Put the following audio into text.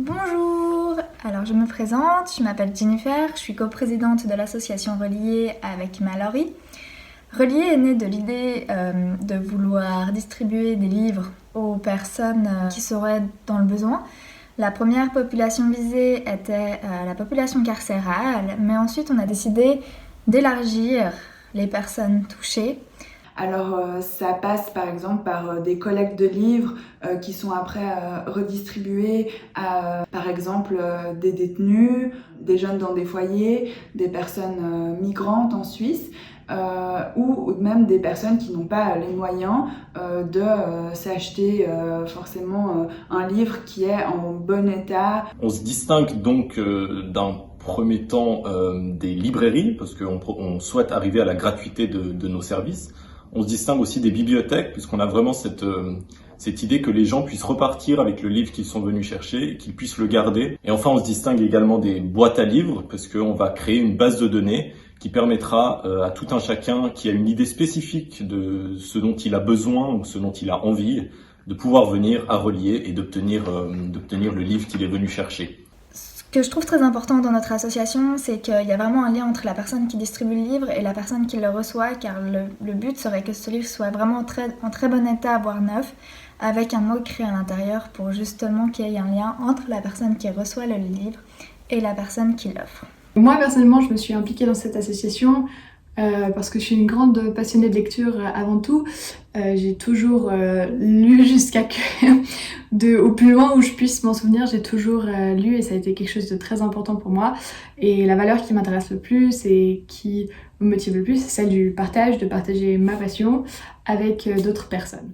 Bonjour, alors je me présente, je m'appelle Jennifer, je suis coprésidente de l'association Relier avec Mallory. Relier est né de l'idée de vouloir distribuer des livres aux personnes qui seraient dans le besoin. La première population visée était la population carcérale, mais ensuite on a décidé d'élargir les personnes touchées. Alors ça passe par exemple par des collectes de livres qui sont après redistribués à par exemple des détenus, des jeunes dans des foyers, des personnes migrantes en Suisse ou même des personnes qui n'ont pas les moyens de s'acheter forcément un livre qui est en bon état. On se distingue donc d'un premier temps des librairies parce qu'on souhaite arriver à la gratuité de nos services. On se distingue aussi des bibliothèques puisqu'on a vraiment cette idée que les gens puissent repartir avec le livre qu'ils sont venus chercher et qu'ils puissent le garder. Et enfin, on se distingue également des boîtes à livres parce qu'on va créer une base de données qui permettra à tout un chacun qui a une idée spécifique de ce dont il a besoin ou ce dont il a envie de pouvoir venir à Relier et d'obtenir le livre qu'il est venu chercher. Ce que je trouve très important dans notre association, c'est qu'il y a vraiment un lien entre la personne qui distribue le livre et la personne qui le reçoit, car le but serait que ce livre soit vraiment en très bon état, voire neuf, avec un mot écrit à l'intérieur pour justement qu'il y ait un lien entre la personne qui reçoit le livre et la personne qui l'offre. Moi personnellement, je me suis impliquée dans cette association parce que je suis une grande passionnée de lecture avant tout. J'ai toujours lu jusqu'à au plus loin où je puisse m'en souvenir, j'ai toujours lu et ça a été quelque chose de très important pour moi. Et la valeur qui m'intéresse le plus et qui me motive le plus, c'est celle du partage, de partager ma passion avec d'autres personnes.